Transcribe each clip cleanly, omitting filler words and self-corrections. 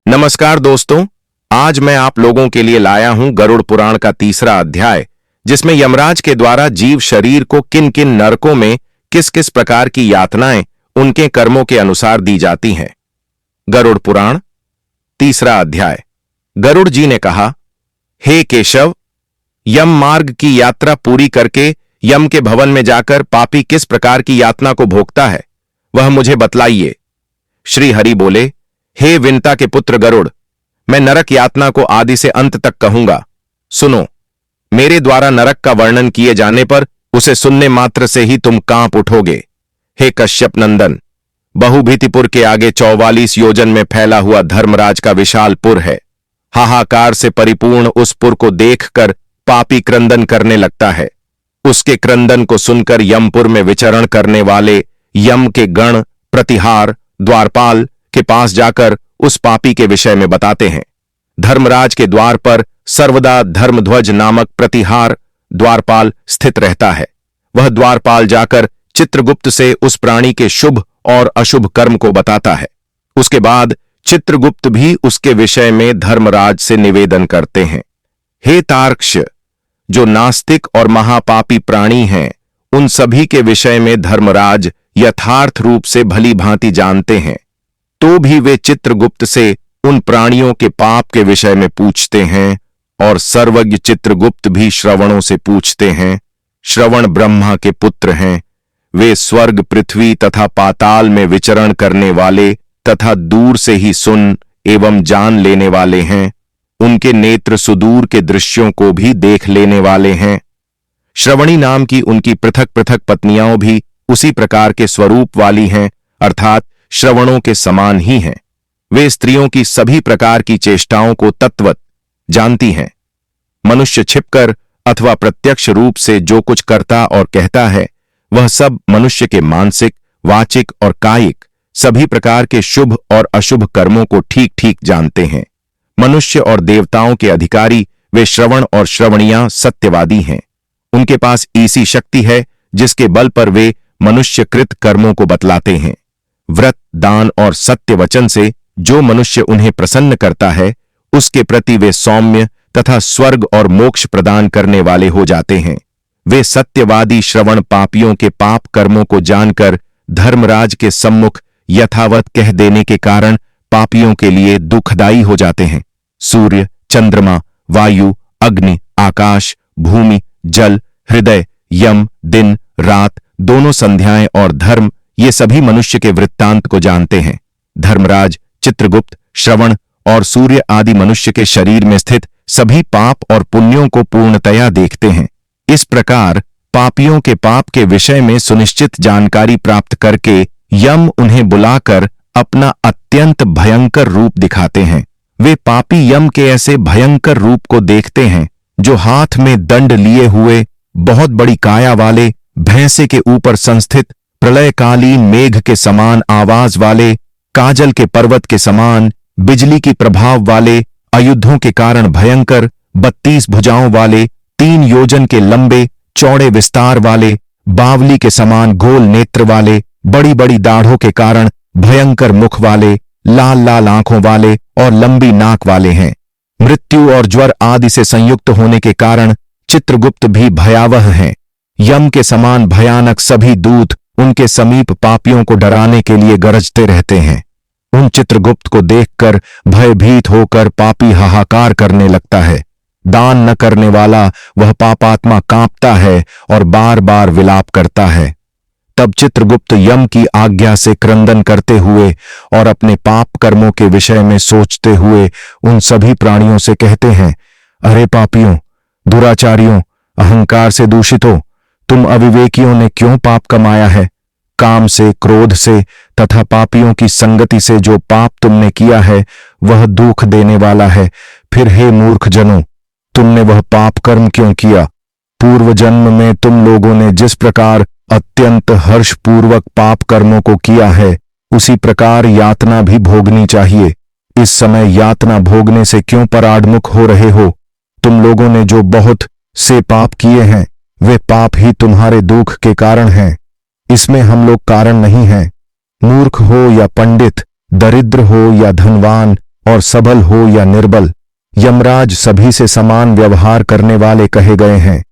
नमस्कार दोस्तों, आज मैं आप लोगों के लिए लाया हूं गरुड़ पुराण का तीसरा अध्याय, जिसमें यमराज के द्वारा जीव शरीर को किन किन नरकों में किस किस प्रकार की यातनाएं उनके कर्मों के अनुसार दी जाती हैं। गरुड़ पुराण तीसरा अध्याय। गरुड़ जी ने कहा, हे केशव, यम मार्ग की यात्रा पूरी करके यम के भवन में जाकर पापी किस प्रकार की यातना को भोगता है, वह मुझे बतलाइए। श्री हरि बोले, हे विंता के पुत्र गरुड़, मैं नरक यातना को आदि से अंत तक कहूंगा। सुनो, मेरे द्वारा नरक का वर्णन किए जाने पर उसे सुनने मात्र से ही तुम कांप उठोगे। हे कश्यप नंदन, बहुभीतिपुर के आगे 44 योजन में फैला हुआ धर्मराज का विशाल पुर है। हाहाकार से परिपूर्ण उस पुर को देखकर पापी क्रंदन करने लगता है। उसके क्रंदन को सुनकर यमपुर में विचरण करने वाले यम के गण प्रतिहार द्वारपाल के पास जाकर उस पापी के विषय में बताते हैं। धर्मराज के द्वार पर सर्वदा धर्मध्वज नामक प्रतिहार द्वारपाल स्थित रहता है। वह द्वारपाल जाकर चित्रगुप्त से उस प्राणी के शुभ और अशुभ कर्म को बताता है। उसके बाद चित्रगुप्त भी उसके विषय में धर्मराज से निवेदन करते हैं। हे तार्क्ष, जो नास्तिक और महापापी प्राणी हैं, उन सभी के विषय में धर्मराज यथार्थ रूप से भली भांति जानते हैं, तो भी वे चित्रगुप्त से उन प्राणियों के पाप के विषय में पूछते हैं, और सर्वज्ञ चित्रगुप्त भी श्रवणों से पूछते हैं। श्रवण ब्रह्मा के पुत्र हैं। वे स्वर्ग पृथ्वी तथा पाताल में विचरण करने वाले तथा दूर से ही सुन एवं जान लेने वाले हैं। उनके नेत्र सुदूर के दृश्यों को भी देख लेने वाले हैं। श्रवणी नाम की उनकी पृथक पृथक पत्नियां भी उसी प्रकार के स्वरूप वाली हैं, अर्थात श्रवणों के समान ही हैं। वे स्त्रियों की सभी प्रकार की चेष्टाओं को तत्वत जानती हैं। मनुष्य छिपकर अथवा प्रत्यक्ष रूप से जो कुछ करता और कहता है, वह सब मनुष्य के मानसिक, वाचिक और कायिक सभी प्रकार के शुभ और अशुभ कर्मों को ठीक ठीक जानते हैं। मनुष्य और देवताओं के अधिकारी वे श्रवण और श्रवणियां सत्यवादी हैं। उनके पास ऐसी शक्ति है जिसके बल पर वे मनुष्यकृत कर्मों को बतलाते हैं। व्रत, दान और सत्य वचन से जो मनुष्य उन्हें प्रसन्न करता है, उसके प्रति वे सौम्य तथा स्वर्ग और मोक्ष प्रदान करने वाले हो जाते हैं। वे सत्यवादी श्रवण पापियों के पाप कर्मों को जानकर धर्मराज के सम्मुख यथावत कह देने के कारण पापियों के लिए दुखदायी हो जाते हैं। सूर्य, चंद्रमा, वायु, अग्नि, आकाश, भूमि, जल, हृदय, यम, दिन, रात, दोनों संध्याएं और धर्म, ये सभी मनुष्य के वृत्तांत को जानते हैं। धर्मराज, चित्रगुप्त, श्रवण और सूर्य आदि मनुष्य के शरीर में स्थित सभी पाप और पुण्यों को पूर्णतया देखते हैं। इस प्रकार पापियों के पाप के विषय में सुनिश्चित जानकारी प्राप्त करके यम उन्हें बुलाकर अपना अत्यंत भयंकर रूप दिखाते हैं। वे पापी यम के ऐसे भयंकर रूप को देखते हैं, जो हाथ में दंड लिए हुए, बहुत बड़ी काया वाले, भैंसे के ऊपर संस्थित, प्रलयकालीन मेघ के समान आवाज वाले, काजल के पर्वत के समान, बिजली की प्रभाव वाले, अयुद्धों के कारण भयंकर, 32 भुजाओं वाले, 3 योजन के लंबे चौड़े विस्तार वाले, बावली के समान गोल नेत्र वाले, बड़ी बड़ी दाढ़ों के कारण भयंकर मुख वाले, लाल लाल आंखों वाले और लंबी नाक वाले हैं। मृत्यु और ज्वर आदि से संयुक्त होने के कारण चित्रगुप्त भी भयावह हैं। यम के समान भयानक सभी दूत उनके समीप पापियों को डराने के लिए गरजते रहते हैं। उन चित्रगुप्त को देखकर भयभीत होकर पापी हाहाकार करने लगता है। दान न करने वाला वह पापात्मा कांपता है और बार बार विलाप करता है। तब चित्रगुप्त यम की आज्ञा से क्रंदन करते हुए और अपने पाप कर्मों के विषय में सोचते हुए उन सभी प्राणियों से कहते हैं, अरे पापियों, दुराचारियों, अहंकार से दूषित हो, तुम अविवेकियों ने क्यों पाप कमाया है? काम से, क्रोध से तथा पापियों की संगति से जो पाप तुमने किया है, वह दुख देने वाला है। फिर हे मूर्ख जनों, तुमने वह पाप कर्म क्यों किया? पूर्व जन्म में तुम लोगों ने जिस प्रकार अत्यंत हर्षपूर्वक पाप कर्मों को किया है, उसी प्रकार यातना भी भोगनी चाहिए। इस समय यातना भोगने से क्यों पराडमुख हो रहे हो? तुम लोगों ने जो बहुत से पाप किए हैं, वे पाप ही तुम्हारे दुख के कारण हैं। इसमें हम लोग कारण नहीं हैं। मूर्ख हो या पंडित, दरिद्र हो या धनवान, और सबल हो या निर्बल, यमराज सभी से समान व्यवहार करने वाले कहे गए हैं।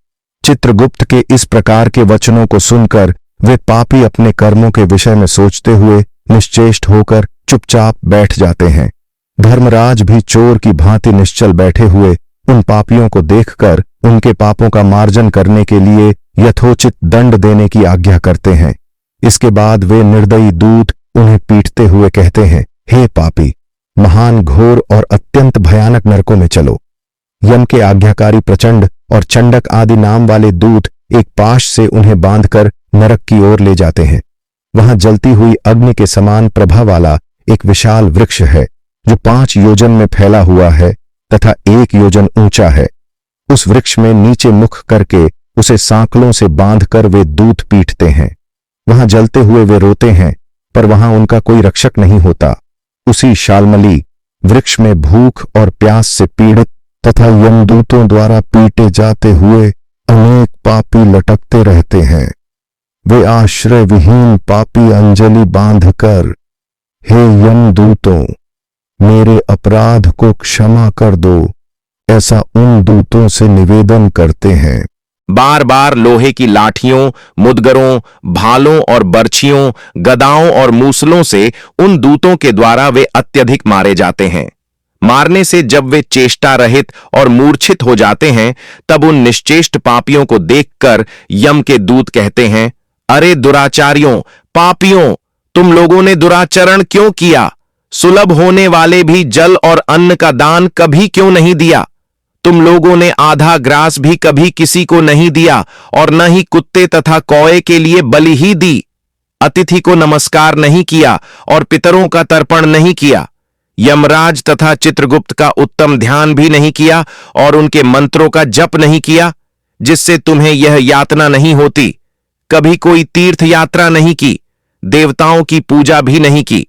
चित्रगुप्त के इस प्रकार के वचनों को सुनकर वे पापी अपने कर्मों के विषय में सोचते हुए निश्चेष्ट होकर चुपचाप बैठ जाते हैं। धर्मराज भी चोर की भांति निश्चल बैठे हुए उन पापियों को देखकर उनके पापों का मार्जन करने के लिए यथोचित दंड देने की आज्ञा करते हैं। इसके बाद वे निर्दयी दूत उन्हें पीटते हुए कहते हैं, हे पापी, महान घोर और अत्यंत भयानक नरकों में चलो। यम के आज्ञाकारी प्रचंड और चंडक आदि नाम वाले दूत एक पाश से उन्हें बांधकर नरक की ओर ले जाते हैं। वहां जलती हुई अग्नि के समान प्रभा वाला एक विशाल वृक्ष है जो 5 योजन में फैला हुआ है तथा 1 योजन ऊंचा है। उस वृक्ष में नीचे मुख करके उसे सांकलों से बांधकर वे दूत पीटते हैं। वहां जलते हुए वे रोते हैं, पर वहां उनका कोई रक्षक नहीं होता। उसी शालमली वृक्ष में भूख और प्यास से पीड़ित तथा यमदूतों द्वारा पीटे जाते हुए अनेक पापी लटकते रहते हैं। वे आश्रय विहीन पापी अंजलि बांधकर, हे यमदूतों, मेरे अपराध को क्षमा कर दो, ऐसा उन दूतों से निवेदन करते हैं। बार बार लोहे की लाठियों, मुदगरों, भालों और बर्छियों, गदाओं और मूसलों से उन दूतों के द्वारा वे अत्यधिक मारे जाते हैं। मारने से जब वे चेष्टा रहित और मूर्छित हो जाते हैं, तब उन निश्चेष्ट पापियों को देखकर यम के दूत कहते हैं, अरे दुराचारियों, पापियों, तुम लोगों ने दुराचरण क्यों किया? सुलभ होने वाले भी जल और अन्न का दान कभी क्यों नहीं दिया? तुम लोगों ने आधा ग्रास भी कभी किसी को नहीं दिया और न ही कुत्ते तथा कौए के लिए बलि ही दी। अतिथि को नमस्कार नहीं किया और पितरों का तर्पण नहीं किया। यमराज तथा चित्रगुप्त का उत्तम ध्यान भी नहीं किया और उनके मंत्रों का जप नहीं किया, जिससे तुम्हें यह यातना नहीं होती। कभी कोई तीर्थ यात्रा नहीं की, देवताओं की पूजा भी नहीं की।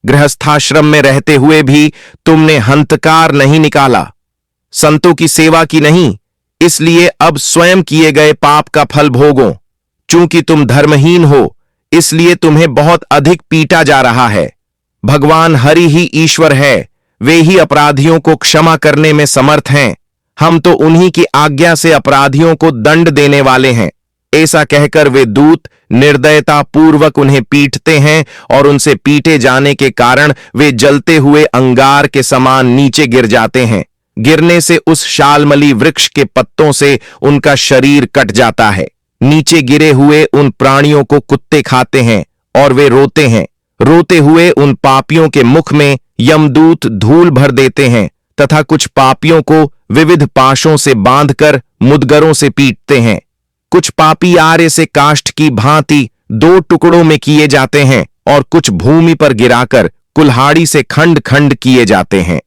गृहस्थाश्रम में रहते हुए भी तुमने हंतकार नहीं निकाला, संतों की सेवा की नहीं, इसलिए अब स्वयं किए गए पाप का फल भोगो। चूंकि तुम धर्महीन हो, इसलिए तुम्हें बहुत अधिक पीटा जा रहा है। भगवान हरि ही ईश्वर है, वे ही अपराधियों को क्षमा करने में समर्थ हैं। हम तो उन्हीं की आज्ञा से अपराधियों को दंड देने वाले हैं। ऐसा कहकर वे दूत निर्दयता पूर्वक उन्हें पीटते हैं और उनसे पीटे जाने के कारण वे जलते हुए अंगार के समान नीचे गिर जाते हैं। गिरने से उस शालमली वृक्ष के पत्तों से उनका शरीर कट जाता है। नीचे गिरे हुए उन प्राणियों को कुत्ते खाते हैं और वे रोते हैं। रोते हुए उन पापियों के मुख में यमदूत धूल भर देते हैं तथा कुछ पापियों को विविध पाशों से बांधकर मुदगरों से पीटते हैं। कुछ पापी आरे से काष्ठ की भांति 2 टुकड़ों में किए जाते हैं और कुछ भूमि पर गिराकर कुल्हाड़ी से खंड खंड किए जाते हैं।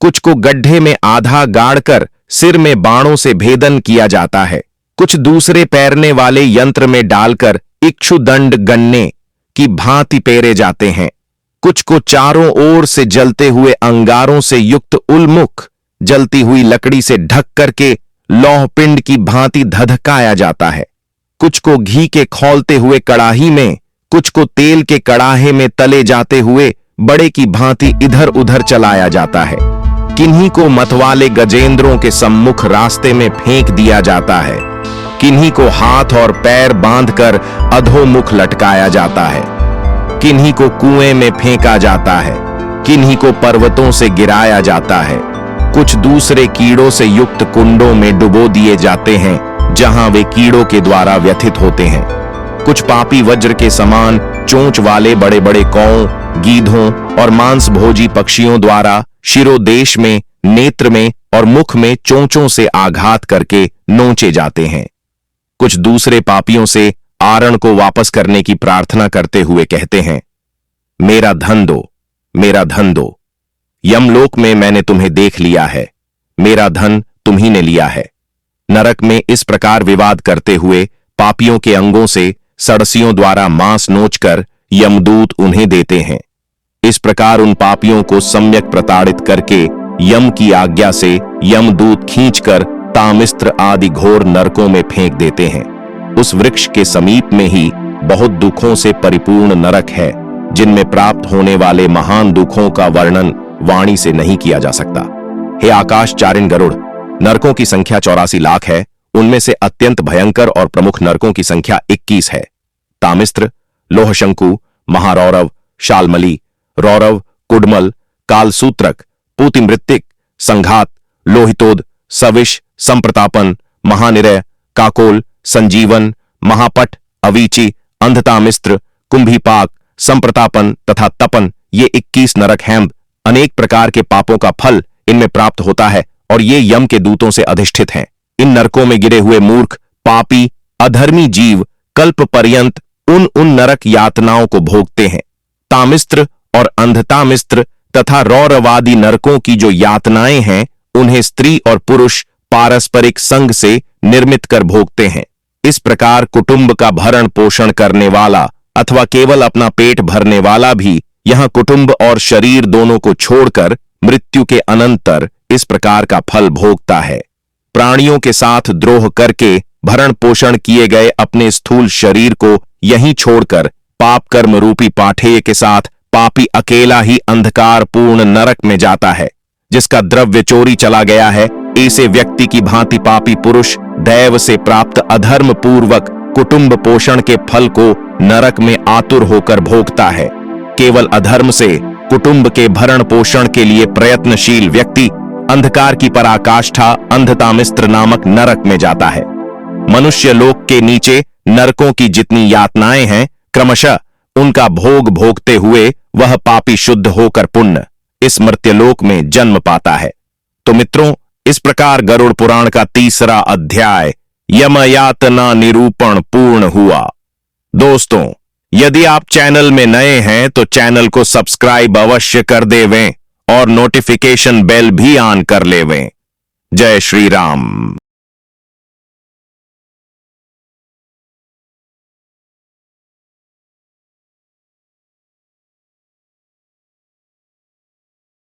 कुछ को गड्ढे में आधा गाड़कर सिर में बाणों से भेदन किया जाता है। कुछ दूसरे पैरने वाले यंत्र में डालकर इक्षुदंड गन्ने की भांति पेरे जाते हैं। कुछ को चारों ओर से जलते हुए अंगारों से युक्त उल्मुख जलती हुई लकड़ी से ढक करके लौह पिंड की भांति धधकाया जाता है। कुछ को घी के खौलते हुए कड़ाही में, कुछ को तेल के कड़ाहे में तले जाते हुए बड़े की भांति इधर उधर चलाया जाता है। किन्हीं को मतवाले गजेंद्रों के सम्मुख रास्ते में फेंक दिया जाता है। किन्हीं को हाथ और पैर बांधकर अधोमुख लटकाया जाता है। किन्हीं को कुएं में फेंका जाता है। किन्हीं को पर्वतों से गिराया जाता है। कुछ दूसरे कीड़ों से युक्त कुंडों में डुबो दिए जाते हैं, जहां वे कीड़ों के द्वारा व्यथित होते हैं। कुछ पापी वज्र के समान चोंच वाले बड़े बड़े कौओं, गीधों और मांसभोजी पक्षियों द्वारा शिरोदेश में, नेत्र में और मुख में चोंचों से आघात करके नोचे जाते हैं। कुछ दूसरे पापियों से आरण को वापस करने की प्रार्थना करते हुए कहते हैं, मेरा धन दो, मेरा धन दो। यमलोक में मैंने तुम्हें देख लिया है, मेरा धन तुम्ही ने लिया है। नरक में इस प्रकार विवाद करते हुए पापियों के अंगों से सड़सियों द्वारा मांस नोचकर यमदूत उन्हें देते हैं। इस प्रकार उन पापियों को सम्यक प्रताड़ित करके यम की आज्ञा से यमदूत खींचकर तामिस्त्र आदि घोर नरकों में फेंक देते हैं। उस वृक्ष के समीप में ही बहुत दुखों से परिपूर्ण नरक है, जिनमें प्राप्त होने वाले महान दुखों का वर्णन वाणी से नहीं किया जा सकता। हे आकाश चारिन गरुड़, नरकों की संख्या 84 लाख है। उनमें से अत्यंत भयंकर और प्रमुख नरकों की संख्या 21 है। तामिस्त्र, लोहशंकु, महारौरव, शालमली, रौरव, कुडमल, कालसूत्रक, पूतिमृत्तिक, संघात, लोहितोद, सविश, संप्रतापन, महानिरय, काकोल, संजीवन, महापट, अवीची, अंधतामिस्त्र, कुंभीपाक, संप्रतापन तथा तपन, ये 21 नरक हैं। अनेक प्रकार के पापों का फल इनमें प्राप्त होता है और ये यम के दूतों से अधिष्ठित हैं। इन नरकों में गिरे हुए मूर्ख, पापी, अधर्मी जीव कल्प पर्यंत उन नरक यातनाओं को भोगते हैं। तामिस्त्र और अंधतामिस्त्र तथा रौरवादी नरकों की जो यातनाएं हैं, उन्हें स्त्री और पुरुष पारस्परिक संग से निर्मित कर भोगते हैं। इस प्रकार कुटुंब का भरण पोषण करने वाला अथवा केवल अपना पेट भरने वाला भी यहां कुटुंब और शरीर दोनों को छोड़कर मृत्यु के अनंतर इस प्रकार का फल भोगता है। प्राणियों के साथ द्रोह करके भरण पोषण किए गए अपने स्थूल शरीर को यहीं छोड़कर पाप कर्म रूपी पाठेय के साथ पापी अकेला ही अंधकार पूर्ण नरक में जाता है। जिसका द्रव्य चोरी चला गया है, ऐसे व्यक्ति की भांति पापी पुरुष दैव से प्राप्त अधर्म पूर्वक कुटुंब पोषण के फल को नरक में आतुर होकर भोगता है। केवल अधर्म से कुटुंब के भरण पोषण के लिए प्रयत्नशील व्यक्ति अंधकार की पराकाष्ठा अंधतामिस्त्र नामक नरक में जाता है। मनुष्य लोक के नीचे नरकों की जितनी यातनाएं हैं, क्रमशः उनका भोग भोगते हुए वह पापी शुद्ध होकर पुण्य इस मर्त्यलोक में जन्म पाता है। तो मित्रों, इस प्रकार गरुड़ पुराण का तीसरा अध्याय यमयातना निरूपण पूर्ण हुआ। दोस्तों, यदि आप चैनल में नए हैं तो चैनल को सब्सक्राइब अवश्य कर देवें और नोटिफिकेशन बेल भी ऑन कर लेवें। जय श्री राम।